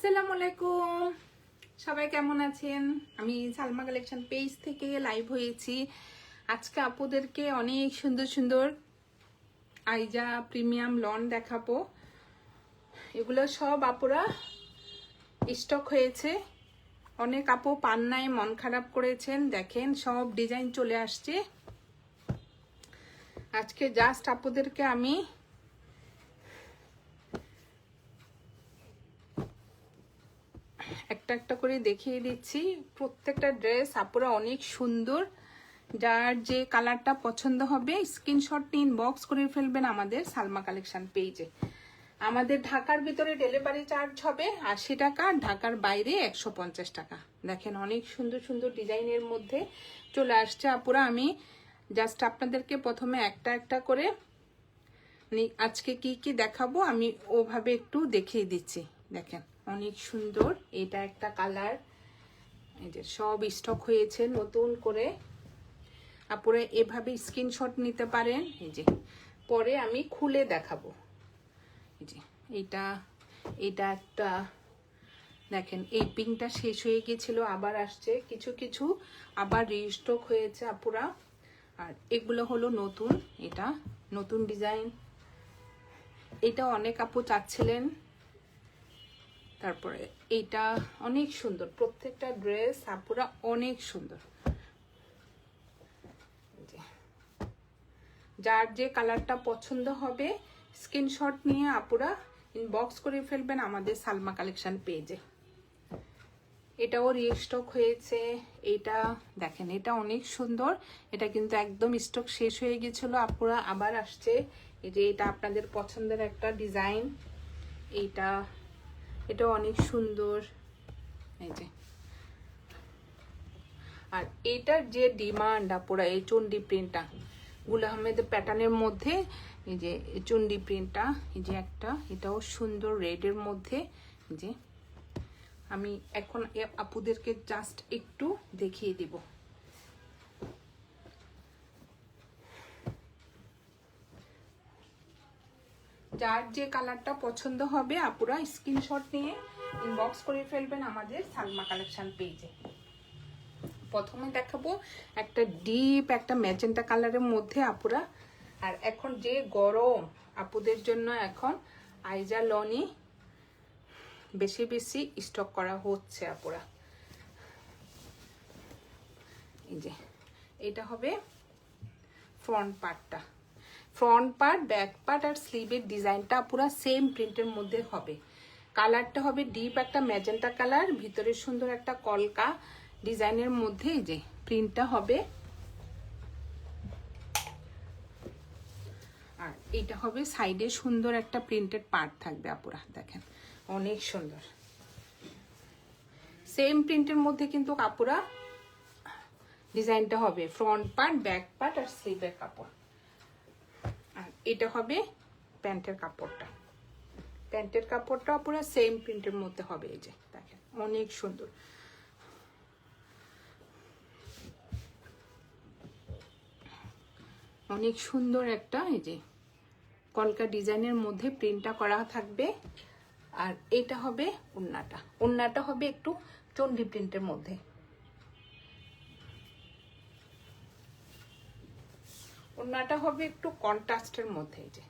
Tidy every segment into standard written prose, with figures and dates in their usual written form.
আসসালামু আলাইকুম, সবাই কেমন আছেন? আমি সালমা কালেকশন পেজ থেকে লাইভ হয়েছি। আজকে আপুদেরকে অনেক সুন্দর সুন্দর আইজা প্রিমিয়াম লন দেখাবো। এগুলো সব আপুরা স্টক হয়েছে। অনেক আপু পান নাই, মন খারাপ করেছেন। দেখেন সব ডিজাইন চলে আসছে। আজকে জাস্ট আপুদেরকে আমি একটা একটা করে দেখিয়ে দিচ্ছি। প্রত্যেকটা ড্রেস আপুরা অনেক সুন্দর। যার যে কালারটা পছন্দ হবে স্ক্রিনশট নিয়ে ইনবক্স করে ফেলবেন আমাদের সালমা কালেকশন পেজে। আমাদের ঢাকার ভিতরে ডেলিভারি চার্জ হবে 80 টাকা, ঢাকার বাইরে 150 টাকা। দেখেন অনেক সুন্দর সুন্দর ডিজাইনের মধ্যে চলে আসছে আপুরা। আমি জাস্ট আপনাদেরকে প্রথমে একটা একটা করে আজকে কি কি দেখাবো আমি ওভাবে একটু দেখিয়ে দিচ্ছি। দেখেন অনেক সুন্দর, এটা একটা কালার। এই যে সব স্টক হয়েছে নতুন করে, আপুরা এভাবে স্ক্রিনশট নিতে পারেন। এই যে পরে আমি খুলে দেখাবো। এই যে এটা একটা দেখেন, এই পিঙ্কটা শেষ হয়ে গিয়েছিল, আবার আসছে কিছু কিছু, আবার রিস্টক হয়েছে আপুরা। আর এগুলো হলো নতুন, এটা নতুন ডিজাইন। এটা অনেক আপু চাচ্ছিলেন। তারপরে এইটা অনেক সুন্দর, প্রত্যেকটা ড্রেস আপুরা অনেক সুন্দর। যার যে কালারটা পছন্দ হবে স্ক্রিনশট নিয়ে আপুরা ইনবক্স করে ফেলবেন আমাদের সালমা কালেকশন পেজে। এটাও রিস্টক হয়েছে। এটা দেখেন, এটা অনেক সুন্দর। এটা কিন্তু একদম স্টক শেষ হয়ে গেছিল আপুরা, আবার আসছে। এই যে এটা আপনাদের পছন্দের একটা ডিজাইন। এটা অনেক সুন্দর। এই যে আর এটার যে ডিমান্ড আপুরা, এই চন্ডি প্রিন্টটা, গুল আহমেদের প্যাটার্নের মধ্যে এই যে চন্ডি প্রিন্টটা, এই যে একটা, এটাও সুন্দর রেডের মধ্যে। যে আমি এখন আপুদেরকে জাস্ট একটু দেখিয়ে দিব। যার যে কালারটা পছন্দ হবে আপুরা স্ক্রিনশট নিয়ে ইনবক্স করে ফেলবেন আমাদের সালমা কালেকশন পেজে। প্রথমে দেখাবো একটা ডিপ একটা ম্যাজেন্টা কালারের মধ্যে আপুরা। আর এখন যে গরম, আপুদের জন্য এখন আইজা লনি বেশি বেশি স্টক করা হচ্ছে আপুরা। এই যে এটা হবে ফ্রন্ট পার্টটা, ফ্রন্ট পার্ট, ব্যাক পার্ট আর স্লিভের ডিজাইনটা পুরো সেম প্রিন্টের মধ্যে হবে। কালারটা হবে ডিপ একটা ম্যাজেন্টা কালার, ভিতরে সুন্দর একটা কলকা ডিজাইনের মধ্যে এই যে প্রিন্টটা হবে। আর এটা হবে সাইডে সুন্দর একটা প্রিন্টেড পার্ট থাকবে আপুরা। দেখেন অনেক সুন্দর, সেম প্রিন্টের মধ্যে কিন্তু কাপড়া ডিজাইনটা হবে। ফ্রন্ট পার্ট, ব্যাক পার্ট আর স্লিভের কাপড়। আর এটা হবে প্যান্টের কাপড়টা। প্যান্টের কাপড়টা পুরো সেম প্রিন্টের মধ্যে হবে। এই যে দেখেন অনেক সুন্দর। অনেক সুন্দর একটা এই যে কলকা ডিজাইনের মধ্যে প্রিন্টটা করা থাকবে। আর এটা হবে ওড়নাটা। ওড়নাটা হবে একটু চন্ডি প্রিন্টের মধ্যে। ওড়নাটা হবে একটু কন্ট্রাস্টের মধ্যে। এই যে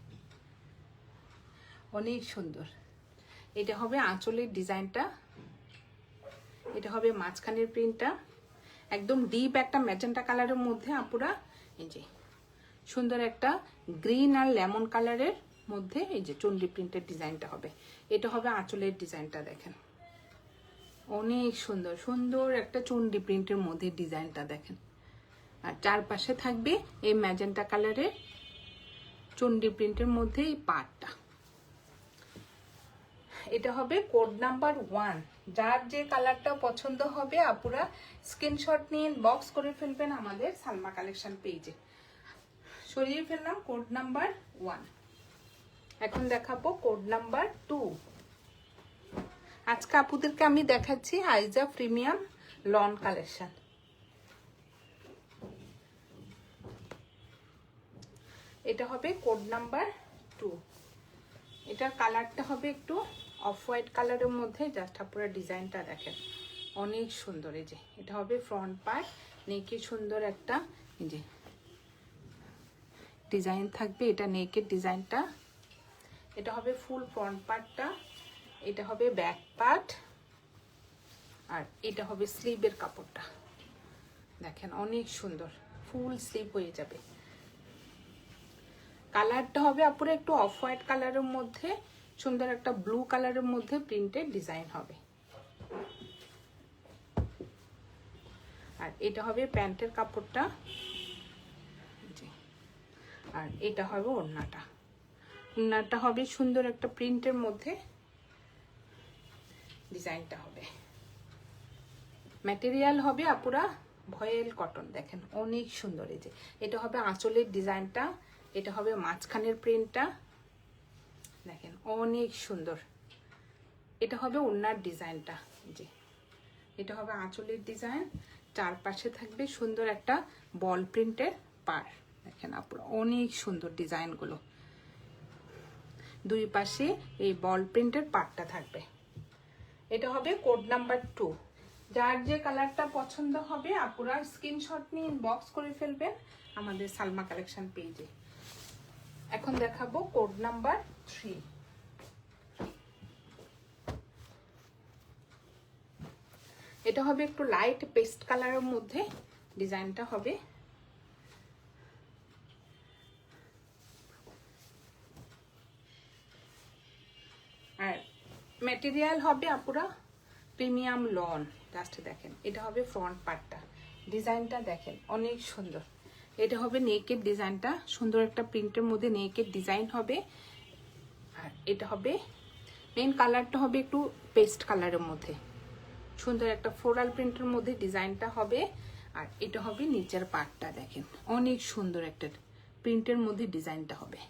অনেক সুন্দর। এটা হবে আঁচলের ডিজাইনটা, এটা হবে মাঝখানের প্রিন্টটা, একদম ডিপ একটা ম্যাজেন্টা কালারের মধ্যে আপুরা। এই যে সুন্দর একটা গ্রিন আর লেমন কালারের মধ্যে এই যে চন্ডি প্রিন্টের ডিজাইনটা হবে। এটা হবে আঁচলের ডিজাইনটা। দেখেন অনেক সুন্দর সুন্দর একটা চন্ডি প্রিন্টের মধ্যে ডিজাইনটা দেখেন। আর চারপাশে থাকবে এই ম্যাজেন্টা কালারের চন্ডি প্রিন্টের মধ্যে এই পার্টটা। এটা হবে কোড নাম্বার 1। যার যে কালারটা পছন্দ হবে আপুরা স্ক্রিনশট নিয়ে বক্স করে ফেলবেন আমাদের সালমা কালেকশন পেজে। সরিয়ে ফেললাম কোড নাম্বার 1। এখন দেখাবো কোড নাম্বার 2। আজকে আপুদেরকে আমি দেখাচ্ছি আইজা প্রিমিয়াম লন কালেকশন। এটা হবে কোড নাম্বার 2। এটার কালারটা হবে একটু অফ হোয়াইট কালারের মধ্যে। জাস্ট আপুরা ডিজাইনটা দেখেন, অনেক সুন্দর। এই যে এটা হবে ফ্রন্ট পার্ট, নেকে সুন্দর একটা এই যে ডিজাইন থাকবে, এটা নেকের ডিজাইনটা। এটা হবে ফুল ফ্রন্ট পার্টটা, এটা হবে ব্যাক পার্ট, আর এটা হবে স্লিভের কাপড়টা। দেখেন অনেক সুন্দর, ফুল স্লিভ হয়ে যাবে। কালারটা হবে আপুরা একটু অফ হোয়াইট কালারের মধ্যে, সুন্দর একটা ব্লু কালারের মধ্যে প্রিন্টেড ডিজাইন হবে। আর এটা হবে প্যান্টের কাপড়টা, আর এটা হবে ওড়নাটা। ওড়নাটা হবে সুন্দর একটা প্রিন্টের মধ্যে, ডিজাইনটা হবে। ম্যাটেরিয়াল হবে আপুরা ভয়েল কটন। দেখেন অনেক সুন্দর। এই যে এটা হবে আঁচলের ডিজাইনটা, এটা হবে মাঝখানের প্রিন্টটা, দেখেন অনেক সুন্দর। এটা হবে ওড়নার ডিজাইনটা, যে এটা হবে আঁচলের ডিজাইন, চারপাশে থাকবে সুন্দর একটা বল প্রিন্টের পার। দেখেন আপুরা অনেক সুন্দর ডিজাইনগুলো, দুই পাশে এই বল প্রিন্টের পারটা থাকবে। এটা হবে কোড নাম্বার 2। যার যে কালারটা পছন্দ হবে আপুরা স্ক্রিনশট নিয়ে ইনবক্স করে ফেলবেন আমাদের সালমা কালেকশন পেজে। এখন দেখাবো কোড নাম্বার 3। এটা হবে একটু লাইট পেস্ট কালারের মধ্যে, ডিজাইনটা হবে। আর ম্যাটেরিয়াল হবে আপুরা প্রিমিয়াম লন। জাস্ট দেখেন এটা হবে ফ্রন্ট পার্টটা, ডিজাইনটা দেখেন অনেক সুন্দর। এটা হবে নেকের ডিজাইনটা, সুন্দর একটা প্রিন্টের মধ্যে নেকের ডিজাইন হবে। আর এটা হবে মেন কালারটা হবে একটু পেস্ট কালারের মধ্যে, সুন্দর একটা ফ্লোরাল প্রিন্টের মধ্যে ডিজাইনটা হবে। আর এটা হবে নিচের পার্টটা, দেখেন অনেক সুন্দর একটা প্রিন্টের মধ্যে ডিজাইনটা হবে।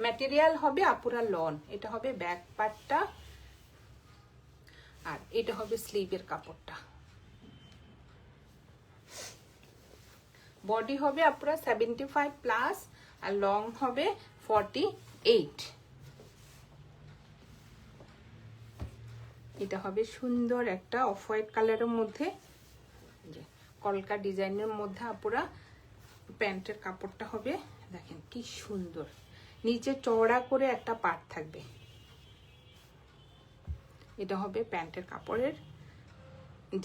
ম্যাটেরিয়াল হবে আপুরা লন। এটা হবে ব্যাক পার্টটা, আর এটা হবে স্লিভের কাপড়টা। বডি হবে আপুরা 75+, আর লং হবে 48। এটা হবে সুন্দর একটা অফ হোয়াইট কালারের মধ্যে, কলকা ডিজাইনের মধ্যে আপুরা প্যান্টের কাপড়টা হবে। দেখেন কি সুন্দর, নিচে চওড়া করে একটা পার্ট থাকবে। এটা হবে প্যান্টের কাপড়ের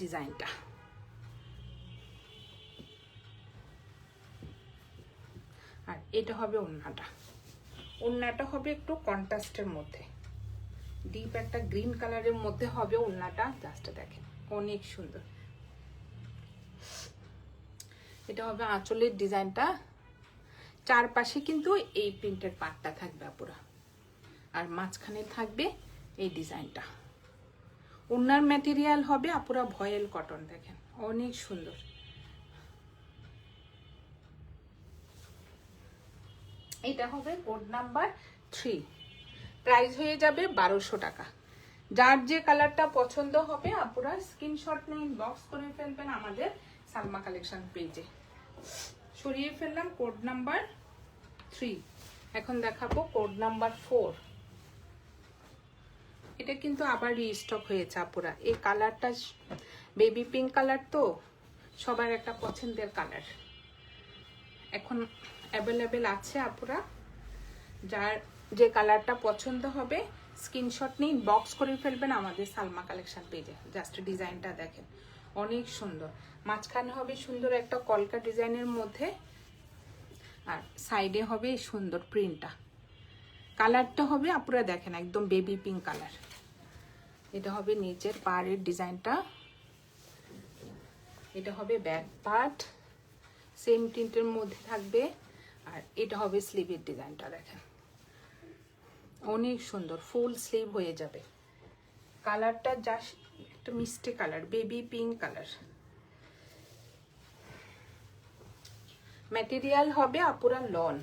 ডিজাইনটা। আর এটা হবে ওড়নাটা। ওড়নাটা হবে একটু কন্ট্রাস্টের মধ্যে, ডিপ একটা গ্রিন কালারের মধ্যে হবে ওড়নাটা। জাস্ট দেখেন অনেক সুন্দর। এটা হবে আঁচলের ডিজাইনটা, চারপাশে কিন্তু এই প্রিন্টের পাটটা থাকবে আপুরা, আর মাঝখানে থাকবে এই ডিজাইনটা। ওড়নার ম্যাটেরিয়াল হবে আপুরা ভয়েল কটন। দেখেন অনেক সুন্দর। এটা হবে কোড নাম্বার 3। প্রাইস হয়ে যাবে 1200 টাকা। যার যে কালারটা পছন্দ হবে আপুরা স্ক্রিনশট নিয়ে ইনবক্স করে ফেলবেন আমাদের সালমা কালেকশন পেজে। সরিয়ে ফেললাম কোড নাম্বার 3। এখন দেখাবো কোড নাম্বার 4। এটা কিন্তু আবার রিস্টক হয়েছে আপুরা। এই কালারটা বেবি পিঙ্ক কালার, তো সবার একটা পছন্দের কালার, এখন অ্যাভেলেবেল আছে আপুরা। যার যে কালারটা পছন্দ হবে স্ক্রিনশট নিয়ে ইনবক্স করে ফেলবেন আমাদের সালমা কালেকশন পেজে। জাস্ট ডিজাইনটা দেখেন অনেক সুন্দর। মাঝখানে হবে সুন্দর একটা কলকা ডিজাইনের মধ্যে, আর সাইডে হবে সুন্দর প্রিন্টটা। কালারটা হবে আপুরা দেখেন একদম বেবি পিঙ্ক কালার। এটা হবে নিচের পাড়ের ডিজাইনটা, এটা হবে ব্যাক পার্ট, সেম প্রিন্টের মধ্যে থাকবে। আর এটা হবে স্লিভের ডিজাইনটা, দেখেন অনেক সুন্দর, ফুল স্লিভ হয়ে যাবে। কালারটা জাস্ট একটা মিষ্টি colour, baby pink colour. Material হবে আপুরা লন।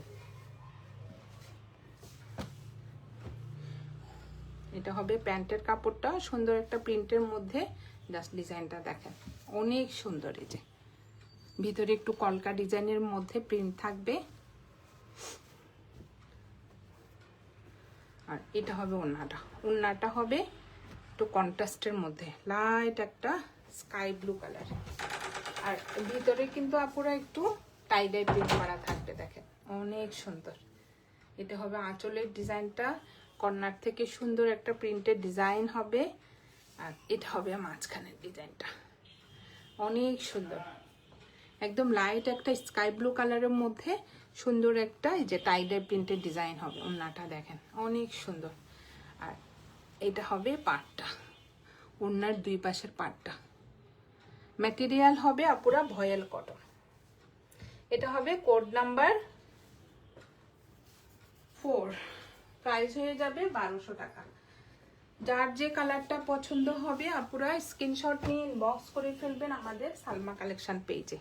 এটা হবে প্যান্টের কাপড়টা, সুন্দর একটা প্রিন্টের মধ্যে। জাস্ট ডিজাইনটা দেখেন অনেক সুন্দর। এই যে ভিতরে একটু কলকা ডিজাইনের মধ্যে প্রিন্ট থাকবে। আর এটা হবে ওড়নাটা। ওড়নাটা হবে একটু কন্ট্রাস্টের মধ্যে, লাইট একটা স্কাই ব্লু কালার। আর ভিতরে কিন্তু আপুরা একটু টাই ডাই প্রিন্ট করা থাকবে, দেখেন অনেক সুন্দর। এটা হবে আঁচলের ডিজাইনটা, কর্নার থেকে সুন্দর একটা প্রিন্টের ডিজাইন হবে। আর এটা হবে মাঝখানের ডিজাইনটা, অনেক সুন্দর, একদম লাইট একটা স্কাই ব্লু কালারের মধ্যে সুন্দর একটা এই যে টাই ডাই প্রিন্টের ডিজাইন হবে। ওড়নাটা দেখেন অনেক সুন্দর। আর এটা হবে পাটটা, ওড়নার দুই পাশের পাটটা। ম্যাটেরিয়াল হবে আপুরা ভয়েল কটন। এটা হবে কোড নাম্বার 4, প্রাইস হয়ে যাবে 1200 টাকা। যার যে কালারটা পছন্দ হবে আপুরা স্ক্রিনশট নিয়ে ইনবক্স করে ফেলবেন আমাদের সালমা কালেকশন পেজে।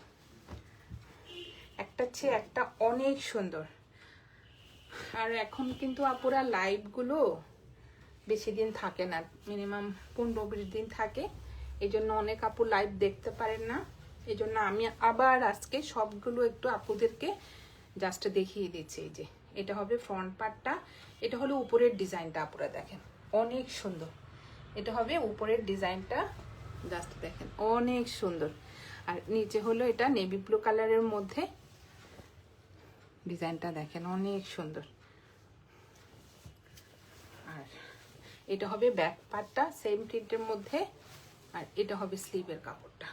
একটা চেয়ে একটা অনেক সুন্দর। আর এখন কিন্তু আপুরা লাইভগুলো বেশি দিন থাকে না, মিনিমাম 15-20 দিন থাকে, এই জন্য অনেক আপু লাইভ দেখতে পারেন না। এই জন্য আমি আবার আজকে সবগুলো একটু আপুদেরকে জাস্ট দেখিয়ে দিচ্ছি। এই যে এটা হবে ফ্রন্ট পার্টটা, এটা হলো উপরের ডিজাইনটা, আপুরা দেখেন অনেক সুন্দর। এটা হবে উপরের ডিজাইনটা, জাস্ট দেখেন অনেক সুন্দর। আর নিচে হলো এটা নেভি ব্লু কালারের মধ্যে, ডিজাইনটা দেখেন অনেক সুন্দর। আর এটা হবে ব্যাক পার্টটা সেম প্রিন্টের মধ্যে। আর এটা হবে স্লিভের কাপড়টা,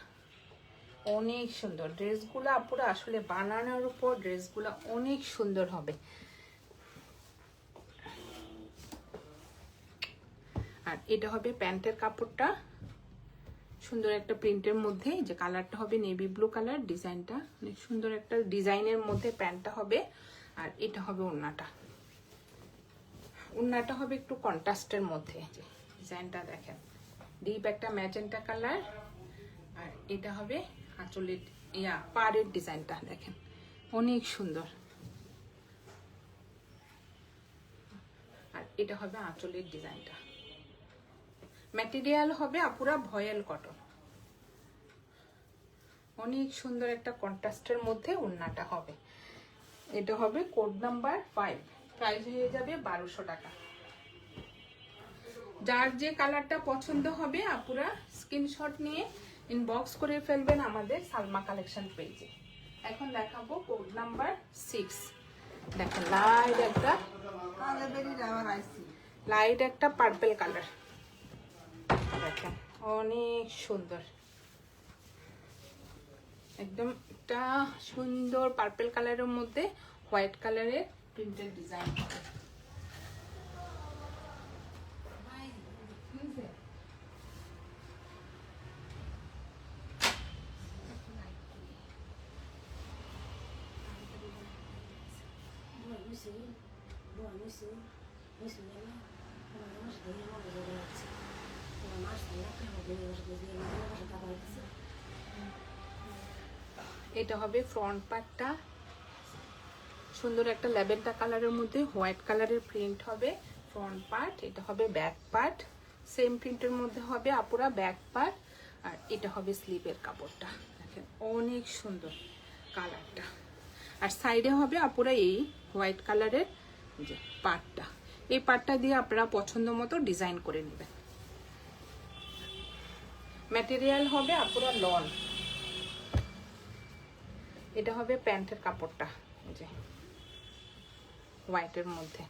অনেক সুন্দর। ড্রেসগুলো আপুরা আসলে বানানোর উপর ড্রেসগুলো অনেক সুন্দর হবে। আর এটা হবে প্যান্টের কাপড়টা, সুন্দর একটা প্রিন্টের মধ্যে, যে কালারটা হবে নেভি ব্লু কালার, ডিজাইনটা অনেক সুন্দর একটা ডিজাইনের মধ্যে প্যান্টটা হবে। আর এটা হবে ওড়নাটা, ওড়নাটা হবে একটু কন্ট্রাস্টের মধ্যে, যে ডিজাইনটা দেখেন ডিপ একটা ম্যাজেন্টা কালার। আর এটা হবে আঁচলের পাড়ের ডিজাইনটা দেখেন অনেক সুন্দর। আর এটা হবে আঁচলের ডিজাইনটা। ম্যাটেরিয়াল হবে আপুরা ভয়েল কটন, অনেক সুন্দর একটা কন্ট্রাস্টের মধ্যে ওড়নাটা হবে। এটা হবে কোড নাম্বার 5, প্রাইস হয়ে যাবে 1200 টাকা। যার যে কালারটা পছন্দ হবে আপুরা স্ক্রিনশট নিয়ে ইনবক্স করে ফেলবেন আমাদের সালমা কালেকশন পেজে। এখন দেখাবো কোড নাম্বার 6। দেখেন লাইট একটা পার্পল কালার, দেখেন অনেক সুন্দর, একদম একটা সুন্দর পার্পল কালারের মধ্যে হোয়াইট কালারের প্রিন্টেড ডিজাইন হবে। এটা হবে ফ্রন্ট পার্টটা, সুন্দর একটা ল্যাভেন্ডার কালারের মধ্যে হোয়াইট কালারের প্রিন্ট হবে ফ্রন্ট পার্ট। এটা হবে ব্যাক পার্ট, সেম প্রিন্টের মধ্যে হবে আপুরা ব্যাক পার্ট। আর এটা হবে স্লিভের কাপড়টা, দেখেন অনেক সুন্দর কালারটা। আর সাইডে হবে আপুরা এই হোয়াইট কালারের যে পার্টটা, এই পার্টটা দিয়ে আপনারা পছন্দ মতো ডিজাইন করে নেবেন। ম্যাটেরিয়াল হবে আপুরা লন। এটা হবে প্যান্টের কাপড়টা, এই যে হোয়াইটের মধ্যে,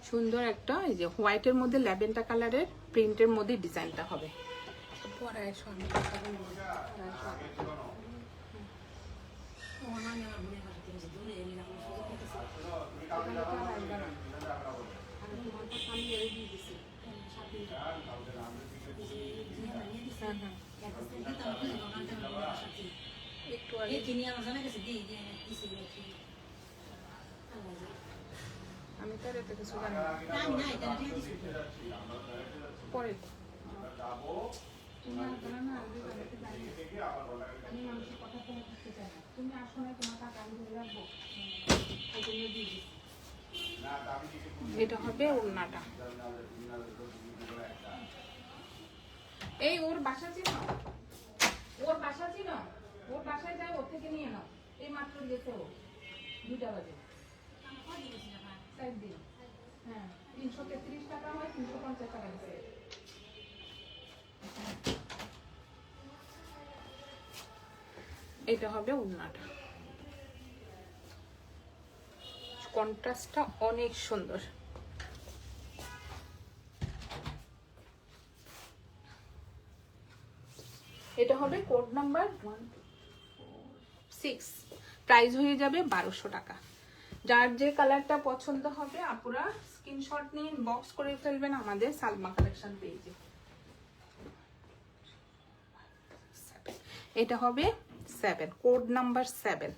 সুন্দর একটা এই যে হোয়াইটের মধ্যে ল্যাভেন্ডার কালারের প্রিন্টের মধ্যে ডিজাইনটা হবে। পরে এসো আমি কথা বলবো। একটু আমি তো এত কিছু জানি না, পরে তুমি আসলে না আমি মানুষের কথা শুনে থাকতে চাই না। তুমি আসলে তোমার টাকা আমি ধরে রাখবো, এই জন্য দিয়ে দিচ্ছি। এটা হবে ওড়নাটা। এই ওর বাসা ছিল, ওর বাসা ছিল, ওর বাসায় যাই ওর থেকে নিয়ে নাও, এই মাত্র গেছে ও। 2টা বাজে হ্যাঁ 333 টাকা হয় 350 টাকা দিচ্ছে। এটা হবে ওড়নাটা, কন্ট্রাস্টটা অনেক সুন্দর। এটা হবে কোড নাম্বার 6, প্রাইস হয়ে যাবে 1200 টাকা। যার যে কালারটা পছন্দ হবে আপুরা স্ক্রিনশট নিয়ে বক্স করে ফেলবেন আমাদের সালমা কালেকশন পেজে। এটা হবে 7, কোড নাম্বার 7।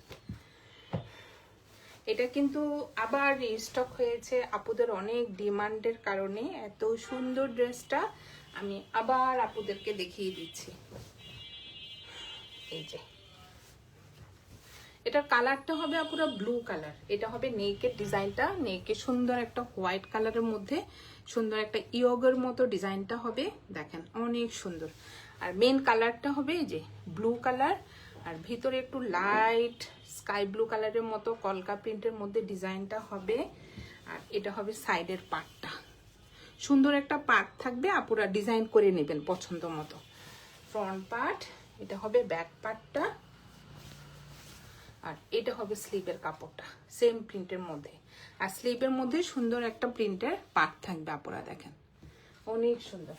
এটা কিন্তু আবার রিস্টক হয়েছে আপুদের অনেক ডিমান্ডের কারণে। এত সুন্দর ড্রেসটা আমি আবার আপুদেরকে দেখিয়ে দিচ্ছি। এই যে এটার কালারটা হবে আপুরা ব্লু কালার। এটা হবে নেকের ডিজাইনটা, নেকে সুন্দর একটা হোয়াইট কালারের মধ্যে সুন্দর একটা ইয়োগের মতো ডিজাইনটা হবে, দেখেন অনেক সুন্দর। আর মেন কালারটা হবে এই যে ব্লু কালার, আর ভিতরে একটু লাইট স্কাই ব্লু কালারের মতো কলকা প্রিন্টের মধ্যে ডিজাইনটা হবে। আর এটা হবে সাইডের পার্টটা, সুন্দর একটা পার্ট থাকবে, আপুরা ডিজাইন করে নেবেন পছন্দ মতো। ফ্রন্ট পার্ট, এটা হবে ব্যাক পার্টটা, আর এটা হবে স্লিভের কাপড়টা সেম প্রিন্টের মধ্যে। আর স্লিভের মধ্যে সুন্দর একটা প্রিন্টের পার্ট থাকবে, আপুরা দেখেন অনেক সুন্দর।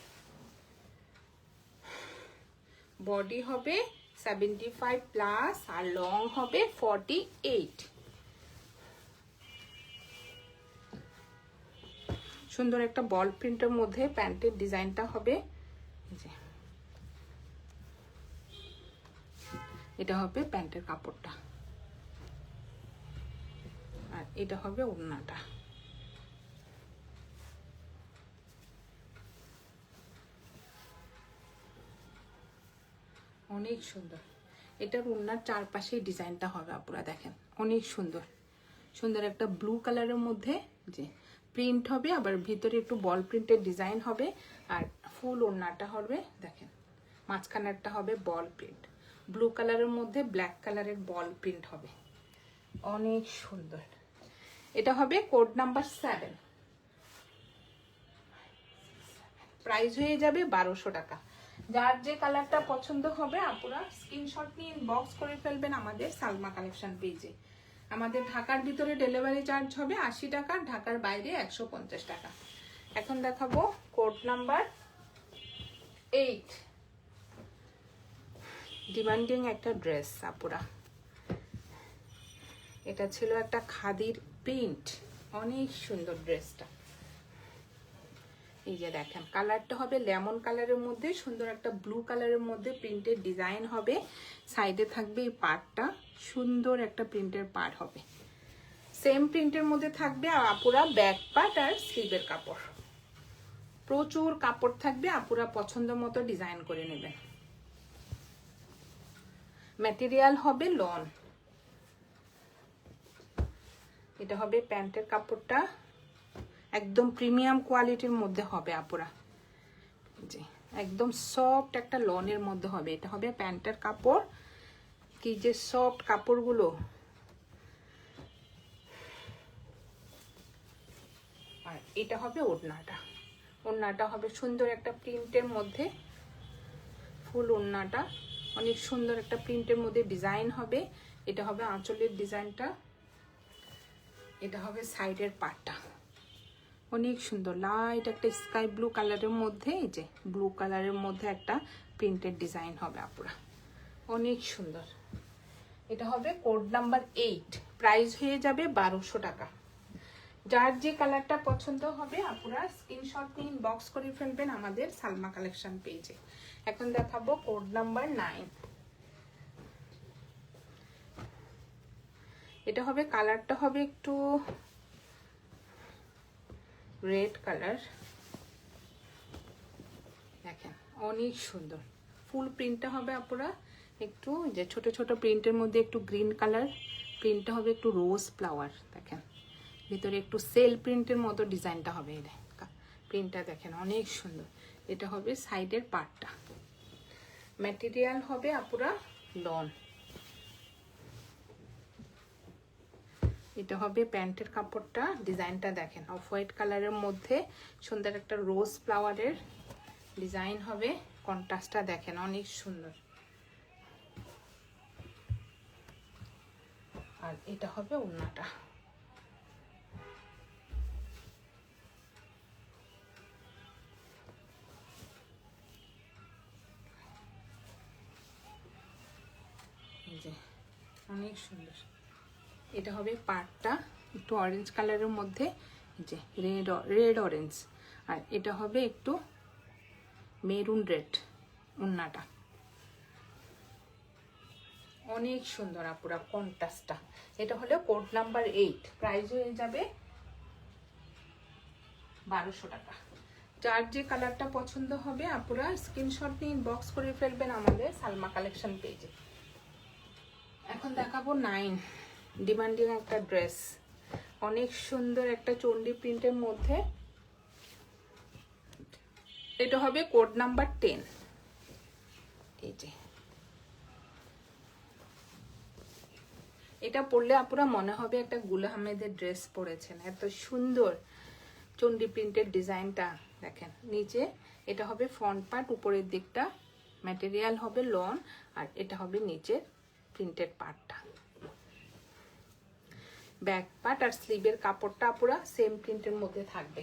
বডি হবে 75 প্লাস আর লং হবে 48। সুন্দর একটা বল প্রিন্টের মধ্যে প্যান্টের ডিজাইনটা হবে। এটা হবে প্যান্টের কাপড়টা, আর এটা হবে ওড়নাটা। অনেক সুন্দর। এটার ওড়নার চারপাশে ডিজাইনটা হবে আপুরা দেখেন অনেক সুন্দর। সুন্দর একটা ব্লু কালারের মধ্যে যে প্রিন্ট হবে, আবার ভিতরে একটু বল প্রিন্টের ডিজাইন হবে। আর ফুল ওড়নাটা হবে দেখেন, মাঝখানেরটা হবে বল প্রিন্ট, ব্লু কালারের মধ্যে ব্ল্যাক কালারের বল প্রিন্ট হবে, অনেক সুন্দর। এটা হবে কোড নাম্বার 7, প্রাইস হয়ে যাবে 1200 টাকা। যার যে কালারটা পছন্দ হবে আপুরা স্ক্রিনশট নিয়ে ইনবক্স করে ফেলবেন আমাদের সালমা কালেকশন পেজে। আমাদের ঢাকার ভিতরে ডেলিভারি চার্জ হবে 80 টাকা, ঢাকার বাইরে 150 টাকা। এখন দেখাবো কোড নাম্বার 8, ডিমান্ডিং একটা ড্রেস আপুরা। এটা ছিল একটা খাদির প্রিন্ট, অনেক সুন্দর ড্রেসটা। এই যে দেখেন কালারটা হবে লেমন কালারের মধ্যে সুন্দর একটা ব্লু কালারের মধ্যে প্রিন্টের ডিজাইন হবে। সাইডে থাকবে এই পার্টটা, সুন্দর একটা প্রিন্টের পার্ট হবে, সেম প্রিন্টের মধ্যে থাকবে। আর আপুরা ব্যাক পার্ট আর স্লিভের কাপড়, প্রচুর কাপড় থাকবে, আপুরা পছন্দ মতো ডিজাইন করে নেবেন। ম্যাটেরিয়াল হবে লন। এটা হবে প্যান্টের কাপড়টা, একদম প্রিমিয়াম কোয়ালিটির মধ্যে হবে আপুরা, জি একদম সফট একটা লনের মধ্যে হবে। এটা হবে প্যান্টের কাপড়, কি যে সফট কাপড়গুলো। আর এটা হবে ওড়নাটা, ওড়নাটা হবে সুন্দর একটা প্রিন্টের মধ্যে, ফুল ওড়নাটা অনেক সুন্দর একটা প্রিন্টের মধ্যে ডিজাইন হবে। এটা হবে আঁচলের ডিজাইনটা, এটা হবে সাইডের পাটটা, অনেক সুন্দর লাইট একটা স্কাই ব্লু কালারের মধ্যে এই যে ব্লু কালারের মধ্যে একটা প্রিন্টেড ডিজাইন হবে আপুরা, অনেক সুন্দর। এটা হবে কোড নাম্বার 8, প্রাইস হয়ে যাবে 1200 টাকা। যার যে কালারটা পছন্দ হবে আপুরা স্ক্রিনশট নিয়ে ইনবক্স করে ফেলবেন আমাদের সালমা কালেকশন পেজে। এখন দেখাবো কোড নাম্বার 9। এটা হবে কালারটা হবে একটু রেড কালার, দেখেন অনেক সুন্দর। ফুল প্রিন্টটা হবে আপুরা একটু যে ছোট ছোট প্রিন্টের মধ্যে একটু গ্রিন কালার, প্রিন্টটা হবে একটু রোজ ফ্লাওয়ার, দেখেন ভিতরে একটু সেল প্রিন্টের মতো ডিজাইনটা হবে। এটা প্রিন্টটা দেখেন অনেক সুন্দর। এটা হবে সাইডের পার্টটা, ম্যাটেরিয়াল হবে আপুরা লন। এটা হবে প্যান্টের কাপড়টা, ডিজাইনটা দেখেন অফ হোয়াইট কালারের মধ্যে সুন্দর একটা রোজ ফ্লাওয়ারের ডিজাইন হবে। কন্ট্রাস্টটা দেখেন অনেক সুন্দর। আর এটা হবে ওড়নাটা। অনেক সুন্দর। এটা হবে পাড়টা একটু অরেঞ্জ কালারের মধ্যে, যে রেড অরেঞ্জ। আর এটা হবে একটু মেরুন রেড ওড়নাটা। অনেক সুন্দর আপুরা কন্ট্রাস্টটা। এটা হলো কোড নাম্বার 8, প্রাইস হয়ে যাবে 1200 টাকা। যার যে কালারটা পছন্দ হবে আপুরা স্ক্রিনশট নিয়ে ইনবক্স করে ফেলবেন আমাদের সালমা কালেকশন পেজে। এখন দেখাবো 9, ডিমান্ডিং একটা ড্রেস, অনেক সুন্দর একটা চন্ডী প্রিন্টের মধ্যে। এটা হবে কোড নাম্বার 10। এই যে এটা পরলে আপুরা মনে হবে একটা গুল আহমেদের ড্রেস পরেছেন, এত সুন্দর চন্ডী প্রিন্টের ডিজাইনটা দেখেন। নিচে এটা হবে ফ্রন্ট পার্ট, উপরের দিকটা ম্যাটেরিয়াল হবে লন, আর এটা হবে নিচের প্রিন্টেড পার্টটা। ব্যাক পার্ট আর স্লিভের কাপড়টা পুরো সেম প্রিন্টের মধ্যে থাকবে।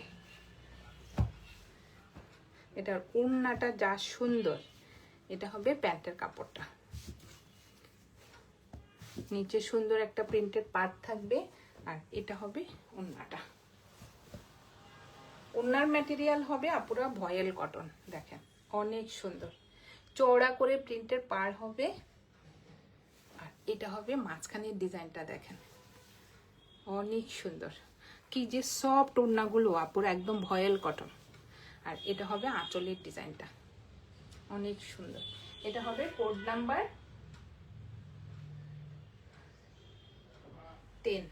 এটার ওড়নাটা যা সুন্দর। এটা হবে প্যান্টের কাপড়টা, নিচে সুন্দর একটা প্রিন্টেড পার্ট থাকবে। আর এটা হবে ওড়নাটা। ওড়নার ম্যাটেরিয়াল হবে আপুরা ভয়েল কটন, দেখেন অনেক সুন্দর চওড়া করে প্রিন্টের পার হবে। আর এটা হবে মাঝখানের ডিজাইনটা দেখেন অনেক সুন্দর, কি যে সফট ওড়নাগুলো আপুরা একদম ভয়েল কটন। আর এটা হবে আঁচলের ডিজাইনটা অনেক সুন্দর। এটা হবে কোড নাম্বার 10,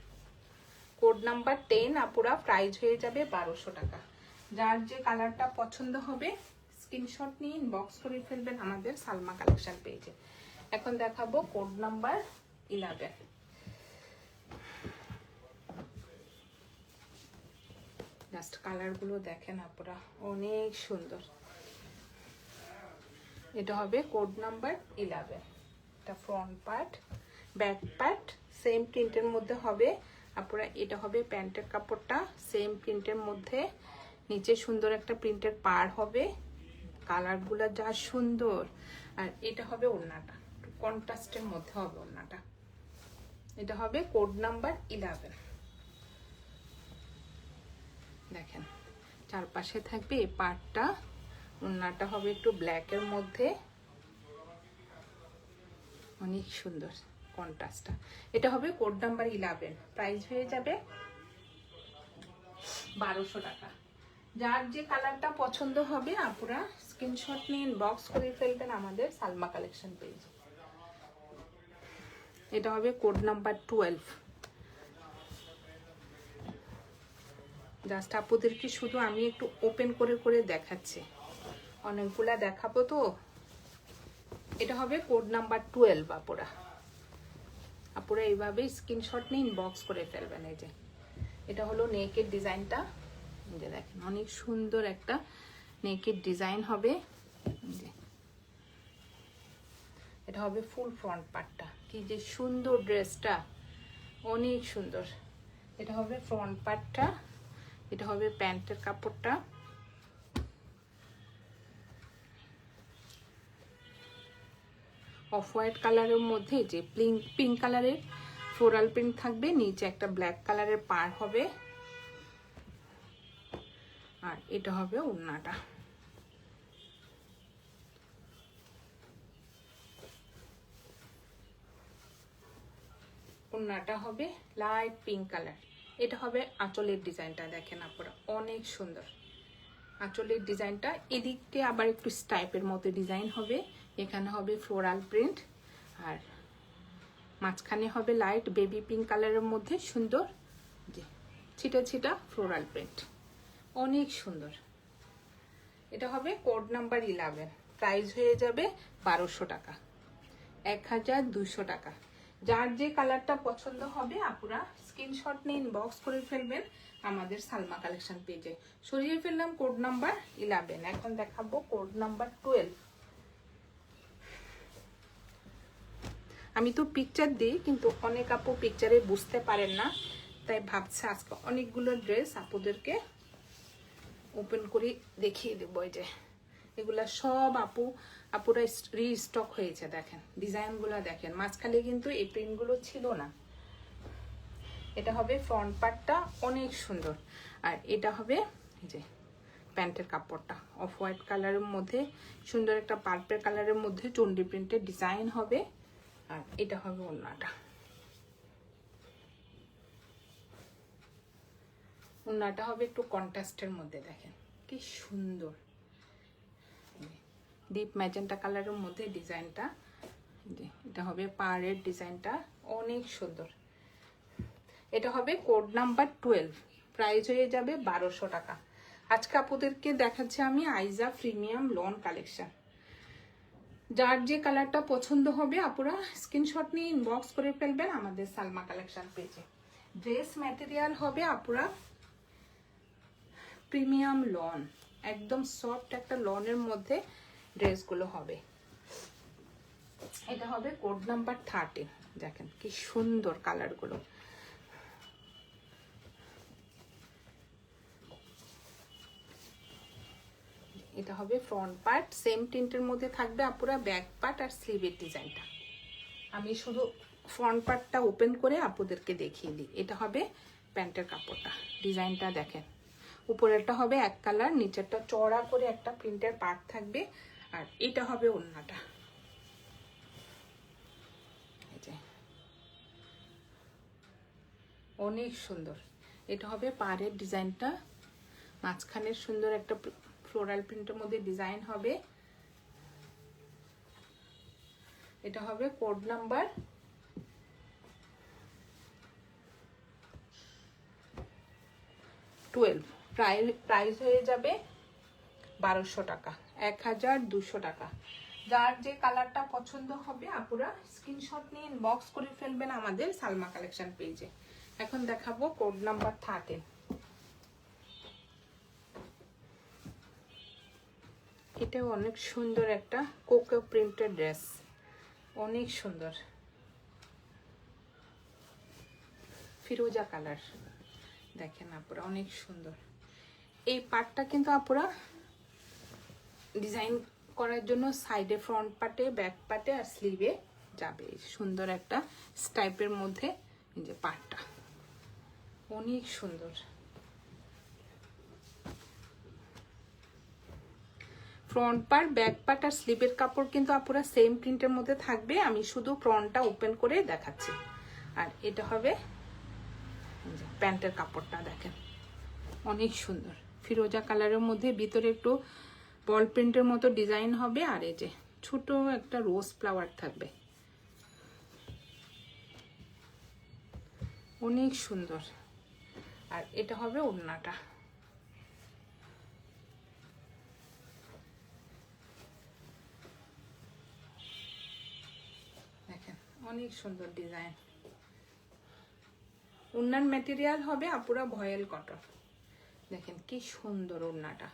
কোড নাম্বার 10 আপুরা, প্রাইস হয়ে যাবে 1200 টাকা। যার যে কালারটা পছন্দ হবে স্ক্রিনশট নিয়ে ইনবক্স করে ফেলবেন আমাদের সালমা কালেকশন পেজে। এখন দেখাবো কোড নাম্বার 11। জাস্ট কালারগুলো দেখেন আপুরা অনেক সুন্দর। এটা হবে কোড নাম্বার 11। এটা front part, back part same প্রিন্টের মধ্যে হবে আপুরা। এটা হবে প্যান্টের কাপড়টা সেম প্রিন্টের মধ্যে, নিচে সুন্দর একটা প্রিন্টের পার হবে। কালারগুলো যা সুন্দর। আর এটা হবে ওড়নাটা, কন্ট্রাস্টের মধ্যে হবে ওড়নাটা। এটা হবে কোড নাম্বার 11। দেখেন চারপাশে থাকবে এই পার্টটা, ওড়নাটা হবে একটু ব্ল্যাকের মধ্যে, অনেক সুন্দর কন্ট্রাস্টটা। এটা হবে কোড নাম্বার 11, প্রাইস হয়ে যাবে 1200 টাকা। যার যে কালারটা পছন্দ হবে আপুরা স্ক্রিনশট নিয়ে ইনবক্স করে ফেলবেন আমাদের সালমা কালেকশন পেজ। এটা হবে কোড নাম্বার 12। জাস্ট আপুদেরকে শুধু আমি একটু ওপেন করে করে দেখাচ্ছি, অনেকগুলা দেখাবো তো। এটা হবে কোড নাম্বার 12 আপুরা। আপুরা এইভাবে স্ক্রিনশট নিয়ে ইনবক্স করে ফেলবেন। এই যে এটা হলো নেকের ডিজাইনটা, যে দেখেন অনেক সুন্দর একটা নেকের ডিজাইন হবে। এটা হবে ফুল ফ্রন্ট পার্টটা, কি যে সুন্দর ড্রেসটা অনেক সুন্দর। এটা হবে ফ্রন্ট পার্টটা, এটা হবে প্যান্টের কাপড়টা। অফ হোয়াইট কালারের মধ্যে যে পিঙ্ক কালারের ফ্লোরাল প্রিন্ট থাকবে, নিচে একটা ব্ল্যাক কালারের পার হবে। আর এটা হবে ওড়নাটা। ওড়নাটা হবে লাইট পিঙ্ক কালার। এটা হবে আঁচলের ডিজাইনটা, দেখেন আপনারা অনেক সুন্দর আঁচলের ডিজাইনটা। এদিকে আবার একটু স্টাইপের মতো ডিজাইন হবে, এখানে হবে ফ্লোরাল প্রিন্ট। আর মাঝখানে হবে লাইট বেবি পিঙ্ক কালারের মধ্যে সুন্দর যে ছিটা ছিটা ফ্লোরাল প্রিন্ট, অনেক সুন্দর। এটা হবে কোড নাম্বার 11, প্রাইস হয়ে যাবে 1200 টাকা, 1200 টাকা। যার যে কালারটা পছন্দ হবে আপুরা স্ক্রিনশট নিয়ে ইনবক্স করে ফেলবেন আমাদের সালমা কালেকশন পেজে। সরিয়ে ফেললাম কোড নাম্বার 11, এখন দেখাবো কোড নাম্বার 12। আমি তো পিকচার দিই কিন্তু অনেক আপু পিকচারে বুঝতে পারেন না, তাই ভাবছি আজকে অনেকগুলো ড্রেস আপুদেরকে ওপেন করে দেখিয়ে দেবো। এই যে এগুলা সব আপুরা রিস্টক হয়েছে, দেখেন ডিজাইনগুলো দেখেন। মাঝখানে কিন্তু এই প্রিন্টগুলো ছিল না। এটা হবে ফ্রন্ট পার্টটা, অনেক সুন্দর। আর এটা হবে যে প্যান্টের কাপড়টা অফ হোয়াইট কালারের মধ্যে সুন্দর একটা পার্পল কালারের মধ্যে চন্ডি প্রিন্টের ডিজাইন হবে। আর এটা হবে ওড়নাটা। ওড়নাটা হবে একটু কন্ট্রাস্টের মধ্যে, দেখেন কি সুন্দর ডিপ ম্যাজেন্টা কালারের মধ্যে ডিজাইনটা। এটা হবে পাড়ের ডিজাইনটা, অনেক সুন্দর। এটা হবে কোড নাম্বার 12, প্রাইস হয়ে যাবে 1200 টাকা। আজকে আপুদেরকে দেখাচ্ছি আমি আইজা প্রিমিয়াম লন কালেকশন। যার যে কালারটা পছন্দ হবে আপুরা স্ক্রিনশট নিয়ে ইনবক্স করে ফেলবেন আমাদের সালমা কালেকশন পেজে। ড্রেস ম্যাটেরিয়াল হবে আপুরা প্রিমিয়াম লন, একদম সফট একটা লনের মধ্যে ড্রেসগুলো হবে। এটা হবে কোড নাম্বার 13, দেখেন কি সুন্দর কালারগুলো। এটা হবে ফ্রন্ট পার্ট, সেম প্রিন্টের মধ্যে থাকবে আপুরা ব্যাক পার্ট আর স্লিভের ডিজাইনটা। আমি শুধু ফ্রন্ট পার্টটা ওপেন করে আপুদেরকে দেখিয়ে দিই। এটা হবে প্যান্টের কাপড়টা, ডিজাইনটা দেখেন। উপরেরটা হবে এক কালার, নিচেরটা চড়া করে একটা প্রিন্টের পার্ট থাকবে। আর এটা হবে ওড়নাটা, অনেক সুন্দর। এটা হবে পাড়ের ডিজাইনটা, মাঝখানের সুন্দর একটা ফ্লোরাল প্রিন্টের মধ্যে ডিজাইন হবে। এটা হবে কোড নাম্বার 12, প্রাইস হয়ে যাবে 1200 টাকা, 1200 টাকা। যার যে কালারটা পছন্দ হবে আপুরা স্ক্রিনশট নিয়ে ইনবক্স করে ফেলবেন আমাদের সালমা কালেকশন পেজে। এখন দেখাবো কোড নাম্বার 13। এটাও অনেক সুন্দর একটা কোকো প্রিন্টের ড্রেস, অনেক সুন্দর ফিরোজা কালার, দেখেন আপুরা অনেক সুন্দর। এই পার্টটা কিন্তু আপুরা ডিজাইন করার জন্য সাইডে ফ্রন্ট পার্টে ব্যাক পার্টে আর স্লিভে যাবে। সুন্দর একটা স্টাইপের মধ্যে এই যে পার্টটা অনেক সুন্দর। ফ্রন্ট পার্ট ব্যাক পার্ট আর স্লিভের কাপড় কিন্তু আপুরা সেম প্রিন্টের মধ্যে থাকবে। আমি শুধু ফ্রন্টটা ওপেন করে দেখাচ্ছি। আর এটা হবে প্যান্টের কাপড়টা, দেখেন অনেক সুন্দর ফিরোজা কালারের মধ্যে ভিতরে একটু বল প্রিন্টের মতো ডিজাইন হবে। আর এই যে ছোট একটা রোজ ফ্লাওয়ার থাকবে, অনেক সুন্দর। আর এটা হবে ওড়নাটা, দেখেন অনেক সুন্দর ডিজাইন। ওড়নার ম্যাটেরিয়াল হবে আপুরা ভয়েল কটন, দেখেন কি সুন্দর ওড়নাটা।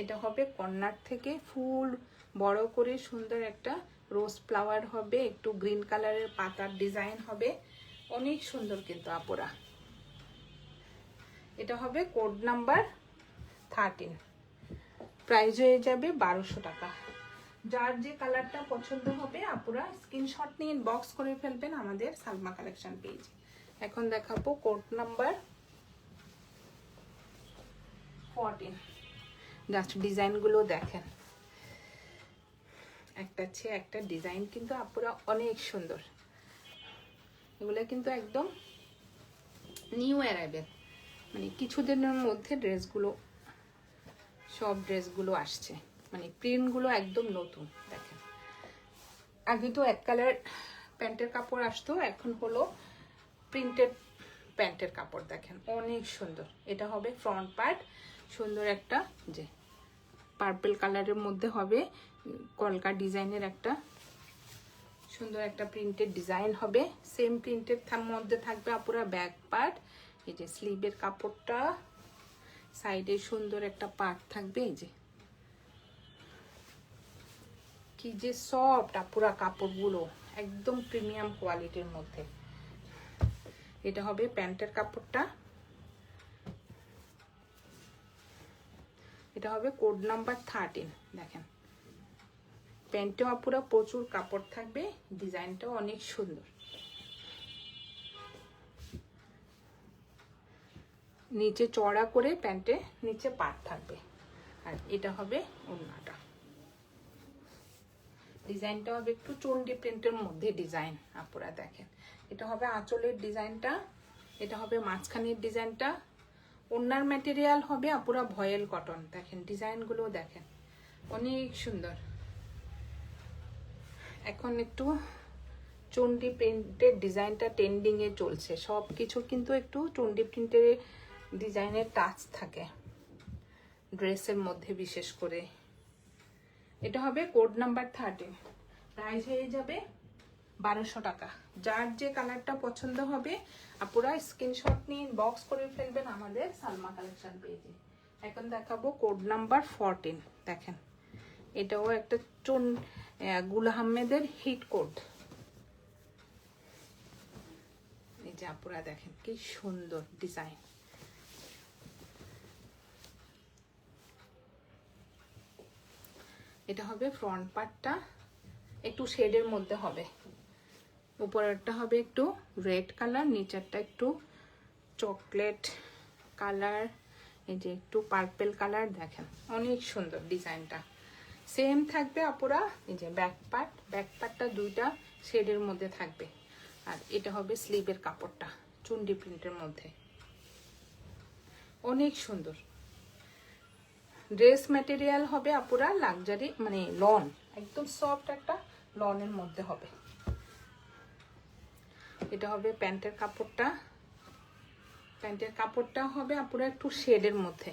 এটা হবে কর্নার থেকে ফুল বড় করে সুন্দর একটা রোজ ফ্লাওয়ার হবে, একটু গ্রিন কালারের পাতার ডিজাইন হবে, অনেক সুন্দর কিন্তু আপুরা। এটা হবে কোড নাম্বার 13, প্রাইস হয়ে যাবে 1200 টাকা। যার যে কালারটা পছন্দ হবে আপুরা স্ক্রিনশট নিয়ে ইনবক্স করে ফেলবেন আমাদের সালমা কালেকশন পেজ। এখন দেখাবো কোড নাম্বার 14। জাস্ট ডিজাইনগুলো দেখেন, একটা চেয়ে একটা ডিজাইন কিন্তু আপুরা অনেক সুন্দর। এগুলো কিন্তু একদম নিউ অ্যারাইভেল, মানে কিছুদিনের মধ্যে ড্রেসগুলো সব ড্রেসগুলো আসছে, মানে প্রিন্টগুলো একদম নতুন। দেখেন আগে তো এক কালার প্যান্টের কাপড় আসতো, এখন হলো প্রিন্টেড প্যান্টের কাপড়, দেখেন অনেক সুন্দর। এটা হবে ফ্রন্ট পার্ট, সুন্দর একটা যে পার্পল কালারের মধ্যে হবে কলকা ডিজাইনের একটা সুন্দর একটা প্রিন্টেড ডিজাইন হবে, সেম প্রিন্টেড মধ্যে থাকবে আপুরা ব্যাক পার্ট। এই যে স্লিভের কাপড়টা, সাইডে সুন্দর একটা পার্ট থাকবে। এই যে কি যে সফট আপুরা কাপড়গুলো, একদম প্রিমিয়াম কোয়ালিটির মধ্যে। এটা হবে প্যান্টের কাপড়টা, এটা হবে কোড নাম্বার 13। দেখেন প্যান্টেও আপুরা প্রচুর কাপড় থাকবে, ডিজাইনটাও অনেক সুন্দর। নিচে চড়া করে প্যান্টে নিচে পাট থাকবে। আর এটা হবে ওড়নাটা, ডিজাইনটা হবে একটু চন্ডি প্রিন্টের মধ্যে ডিজাইন আপুরা দেখেন। এটা হবে আঁচলের ডিজাইনটা, এটা হবে মাঝখানের ডিজাইনটা। ওড়নার ম্যাটেরিয়াল হবে আপুরা ভয়েল কটন। দেখেন ডিজাইনগুলো দেখেন অনেক সুন্দর। এখন একটু চন্ডি প্রিন্টের ডিজাইনটা ট্রেন্ডিং এ চলছে, সব কিছু কিন্তু একটু চন্ডি প্রিন্টের ডিজাইনের টাচ থাকে ড্রেসের মধ্যে বিশেষ করে। এটা হবে কোড নাম্বার 13, প্রাইস হয়ে যাবে 1200 টাকা। যার যে কালারটা পছন্দ হবে আপুরা স্ক্রিনশট নিয়ে বক্স করে ফেলবেন আমাদের সালমা কালেকশন পেজে। এখন দেখাবো কোড নাম্বার 14। দেখেন এটাও একটা গুল আহমেদের হিট কোড। এই যে আপুরা দেখেন কি সুন্দর ডিজাইন। এটা হবে ফ্রন্ট পার্টটা, একটু শেডের মধ্যে হবে। উপরেরটা হবে একটু রেড কালার, নিচেরটা একটু চকলেট কালার, এই যে একটু পার্পল কালার। দেখেন অনেক সুন্দর ডিজাইনটা। সেম থাকবে আপুরা এই যে ব্যাক পার্টটা দুইটা শেডের মধ্যে থাকবে। আর এটা হবে স্লিভের কাপড়টা চুন্ডি প্রিন্টের মধ্যে, অনেক সুন্দর। ড্রেস ম্যাটেরিয়াল হবে আপুরা লাক্সারি, মানে লন, একদম সফট একটা লনের মধ্যে হবে। এটা হবে প্যান্টের কাপড়টা, প্যান্টের কাপড়টা হবে আপুরা একটু শেডের মধ্যে।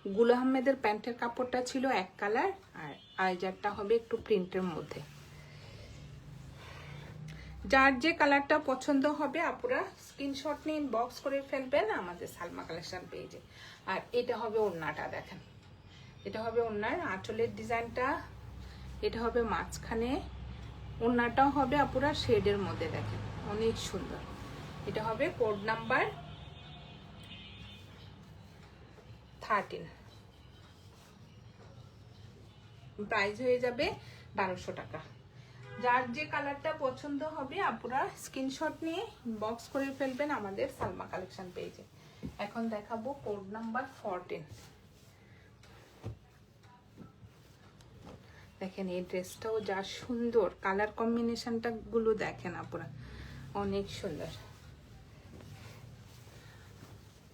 গুল আহমেদের প্যান্টের কাপড়টা ছিল এক কালার, আর আইজারটা হবে একটু প্রিন্টের মধ্যে। যার যে কালারটা পছন্দ হবে আপুরা স্ক্রিনশট নিয়ে বক্স করে ফেলবেন আমাদের সালমা কালেকশন পেজে। আর এটা হবে ওড়নাটা, দেখেন এটা হবে ওড়নার আঁচলের ডিজাইনটা, এটা হবে মাঝখানে, ওড়নাটাও হবে আপুরা শেডের মধ্যে। দেখেন অনেক সুন্দর। এটা হবে কোড নাম্বার 13, প্রাইস হয়ে যাবে 1200 টাকা। যার যে কালারটা পছন্দ হবে আপুরা স্ক্রিনশট নিয়ে বক্স করে ফেলবেন আমাদের সালমা কালেকশন পেজে। এখন দেখাবো কোড নাম্বার 14। দেখেন এই ড্রেসটাও যা সুন্দর, কালার কম্বিনেশনটা গুলো দেখেন আপুরা অনেক সুন্দর।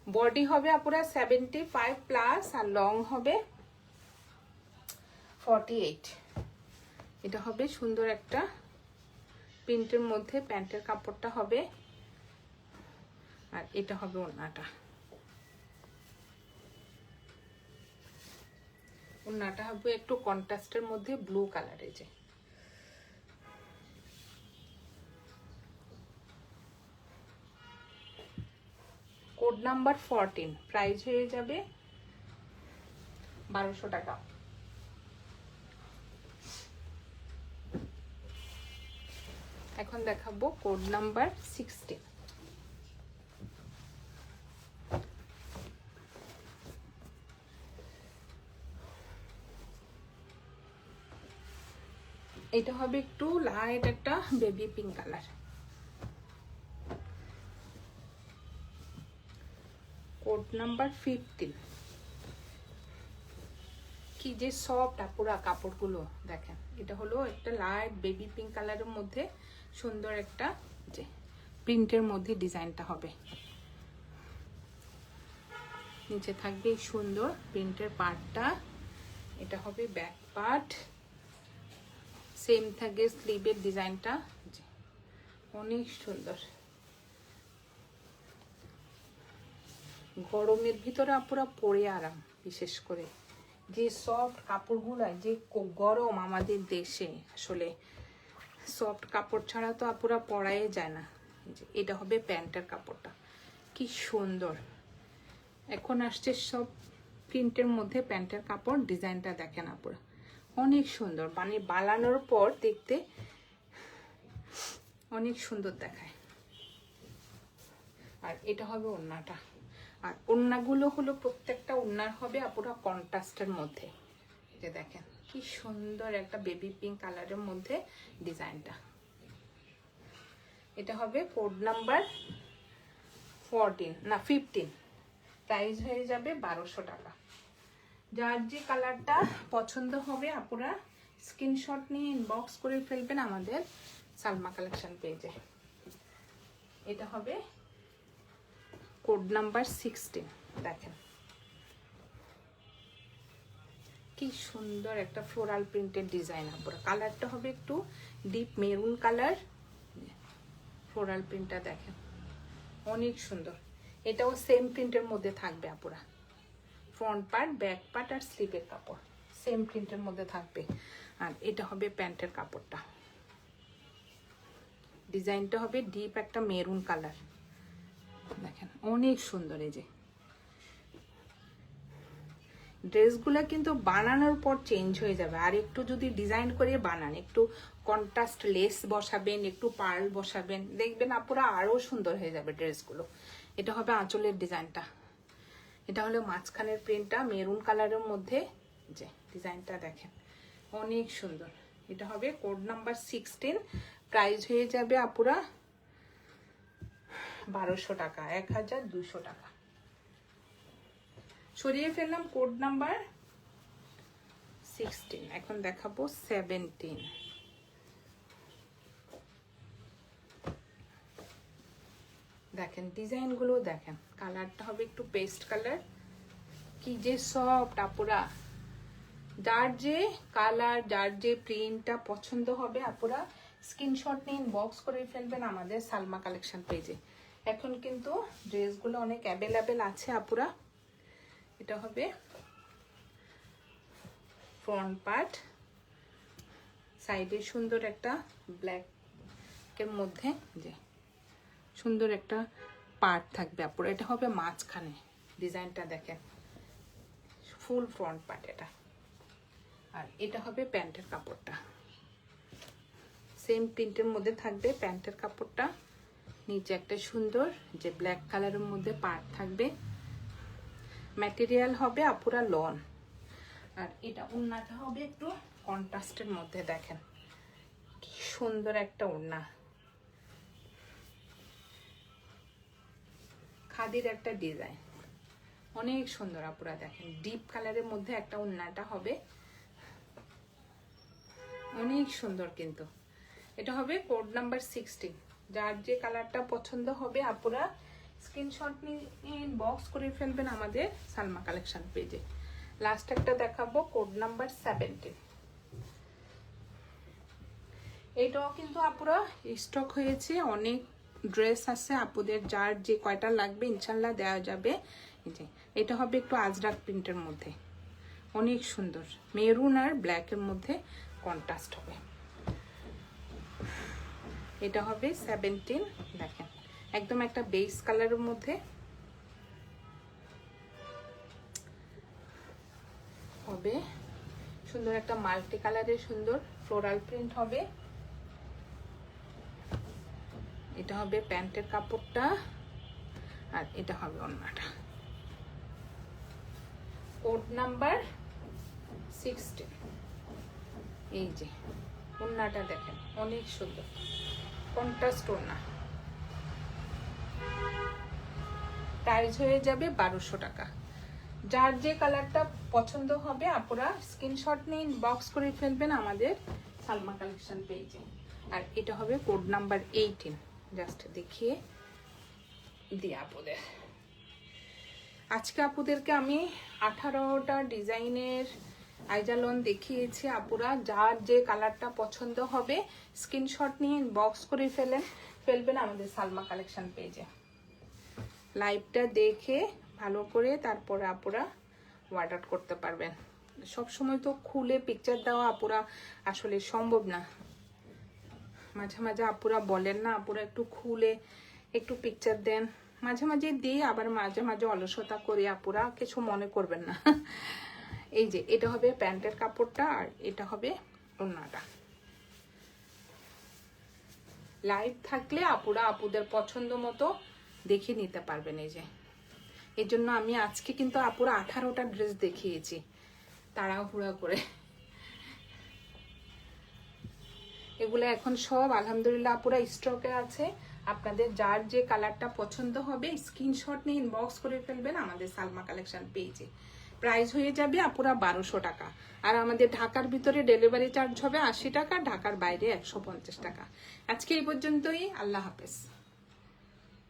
বডি হবে আপুরা 75+, আর লং হবে 48। এটা হবে সুন্দর একটা প্রিন্টের মধ্যে, প্যান্টের কাপড়টা হবে। আর এটা হবে ওড়নাটা, ওড়নাটা হবে একটু কন্ট্রাস্টের মধ্যে ব্লু কালারে। যে কোড নাম্বার 14, প্রাইস হয়ে যাবে 1200 টাকা। এখন দেখাবো কোড নাম্বার 16। এটা হবে একটু লাইট একটা baby pink colour. Code number 15। কি যে সফট আপুরা কাপড়গুলো দেখেন। এটা হলো একটা লাইট বেবি পিঙ্ক কালারের মধ্যে সুন্দর একটা যে প্রিন্টের মধ্যে ডিজাইনটা হবে। নিচে থাকবে সুন্দর প্রিন্টের পার্টটা, এটা হবে ব্যাক পার্ট। সেম থাকে স্লিভের ডিজাইনটা, অনেক সুন্দর। গরমের ভিতরে আপুরা পরে আরাম, বিশেষ করে যে সফট কাপড়গুলো যে গরম আমাদের দেশে আসলে সফট কাপড় ছাড়া তো আপুরা পরাই যায় না। এটা হবে প্যান্টের কাপড়টা, কি সুন্দর। এখন আসছে সব প্রিন্টের মধ্যে প্যান্টের কাপড়। ডিজাইনটা দেখেন আপুরা, অনেক সুন্দর, মানে বানানোর পর দেখতে অনেক সুন্দর দেখায়। আর এটা হবে ওড়নাটা। আর ওড়নাগুলো হলো প্রত্যেকটা ওড়নার হবে আপুরা কন্ট্রাস্টের মধ্যে। এটা দেখেন কি সুন্দর একটা বেবি পিঙ্ক কালারের মধ্যে ডিজাইনটা। এটা হবে কোড নাম্বার 14 না 15, প্রাইস হয়ে যাবে 1200 টাকা। যার যে কালারটা পছন্দ হবে আপুরা স্ক্রিনশট নিয়ে ইনবক্স করে ফেলবেন আমাদের সালমা কালেকশন পেজে। এটা হবে কোড নাম্বার 16। দেখেন কি সুন্দর একটা ফ্লোরাল প্রিন্টেড ডিজাইন আপুরা। কালারটা হবে একটু ডিপ মেরুন কালার। ফ্লোরাল প্রিন্টটা দেখেন অনেক সুন্দর। এটাও সেম প্রিন্টের মধ্যে থাকবে আপুরা। ফ্রন্ট পার্ট, ব্যাক পার্ট আর স্লিভের কাপড় সেম প্রিন্টের মধ্যে থাকবে। আর এটা হবে প্যান্টের কাপড়টা। ডিজাইনটা হবে ডিপ একটা মেরুন কালার। দেখেন অনেক সুন্দর। এই যে ড্রেসগুলো কিন্তু বানানোর পর চেঞ্জ হয়ে যাবে। আর একটু যদি ডিজাইন করে বানান, একটু কন্ট্রাস্ট লেস বসাবেন, একটু পার্ল বসাবেন, দেখবেন আপুরা আরো সুন্দর হয়ে যাবে ড্রেসগুলো। এটা হবে আঁচলের ডিজাইনটা। এটা হলো মাঝখানের প্রিন্টটা মেরুন কালারের মধ্যে। যে ডিজাইনটা দেখেন অনেক সুন্দর। এটা হবে কোড নাম্বার 16, প্রাইস হয়ে যাবে আপুরা 1200 টাকা, 1200 টাকা। সরিয়ে ফেললাম কোড নাম্বার 16। এখন দেখাবো 17। দেখেন ডিজাইনগুলো দেখেন। কালারটা হবে একটু পেস্ট কালার, কি যে সফট আপুরা। যার যে কালার, যার যে প্রিন্টটা পছন্দ হবে আপুরা স্ক্রিনশট নিয়ে ইনবক্স করে ফেলবেন আমাদের সালমা কালেকশন পেজে। এখন কিন্তু ড্রেসগুলো অনেক অ্যাভেলেবেল আছে আপুরা। এটা হবে ফ্রন্ট পার্ট, সাইডে সুন্দর একটা ব্ল্যাকের মধ্যে যে সুন্দর একটা পার্ট থাকবে আপুরা। এটা হবে মাঝখানে। ডিজাইনটা দেখেন ফুল ফ্রন্ট পার্ট এটা। আর এটা হবে প্যান্টের কাপড়টা, সেম প্রিন্টের মধ্যে থাকবে প্যান্টের কাপড়টা। নিচে একটা সুন্দর যে ব্ল্যাক কালারের মধ্যে পার্ট থাকবে। ম্যাটেরিয়াল হবে আপুরা লন। আর এটা ওড়নাটা হবে একটু কন্ট্রাস্টের মধ্যে। দেখেন কি সুন্দর একটা ওড়না, খাদির একটা ডিজাইন অনেক সুন্দর আপুরা। দেখেন ডিপ কালারের মধ্যে একটা ওড়নাটা হবে অনেক সুন্দর। কিন্তু এটা হবে কোড নাম্বার 16। যার যে কালারটা পছন্দ হবে আপুরা স্ক্রিনশট নিয়ে ইনবক্স করে ফেলবেন আমাদের সালমা কালেকশন পেজে। লাস্ট একটা দেখাবো কোড নাম্বার 17। এটাও কিন্তু আপুরা স্টক হয়েছে, অনেক ড্রেস আছে আপুদের। যার যে কয়টা লাগবে ইনশাল্লাহ দেওয়া যাবে। এটা হবে একটু আজরাক প্রিন্টের মধ্যে, অনেক সুন্দর মেরুন আর ব্ল্যাকের মধ্যে কন্ট্রাস্ট হবে। এটা হবে 17। দেখেন একদম একটা বেস কালারের মধ্যে হবে। সুন্দর একটা মাল্টি কালারের সুন্দর ফ্লোরাল প্রিন্ট হবে। এটা হবে প্যান্টের কাপড়টা। আর এটা হবে ওড়নাটা। Code number 16। এই যে ওড়নাটা দেখেন অনেক সুন্দর কন্ট্রাস্ট ওড়না। প্রাইস হয়ে যাবে 1200 টাকা। যার যে কালারটা পছন্দ হবে আপুরা স্ক্রিনশট নিয়ে ইনবক্স করে ফেলবেন আমাদের সালমা কালেকশন পেজে। আর এটা হবে কোড নাম্বার 18। জাস্ট দেখিয়ে দিই আপুদের। আজকে আপুদেরকে আমি 18টা ডিজাইনের আইজালন দেখিয়েছি আপুরা। যার যে কালারটা পছন্দ হবে স্ক্রিনশট নিয়ে ইনবক্স করে ফেলবেন আমাদের সালমা কালেকশন পেজে। লাইভটা দেখে ভালো করে তারপরে আপুরা অর্ডার করতে পারবেন। সব সময় তো খুলে পিকচার দেওয়া আপুরা আসলে সম্ভব না। মাঝে মাঝে আপুরা বলেন না, আপুরা একটু খুলে একটু পিকচার দেন, মাঝে মাঝে দিই, আবার মাঝে মাঝে অলসতা করি, আপুরা কিছু মনে করবেন না। এই যে এটা হবে প্যান্টের কাপড়টা, আর এটা হবে ওড়নাটা। লাইভ থাকলে আপুরা আপুদের পছন্দ মতো দেখে নিতে পারবেন। এই যে এর জন্য আমি আজকে কিন্তু আপুরা 18টা ড্রেস দেখিয়েছি তাড়াহুড়া করে। এগুলো এখন সব আলহামদুলিল্লাহ আপুরা স্টকে আছে। আপনাদের যার যে কালারটা পছন্দ হবে স্ক্রিনশট নিয়ে ইনবক্স করে ফেলবেন আমাদের সালমা কালেকশন পেজে। প্রাইস হয়ে যাবে আপুরা 1200 টাকা। আর আমাদের ঢাকার ভিতরে ডেলিভারি চার্জ হবে 80 টাকা, ঢাকার বাইরে 150 টাকা। আজকে এই পর্যন্তই, আল্লাহ হাফেজ।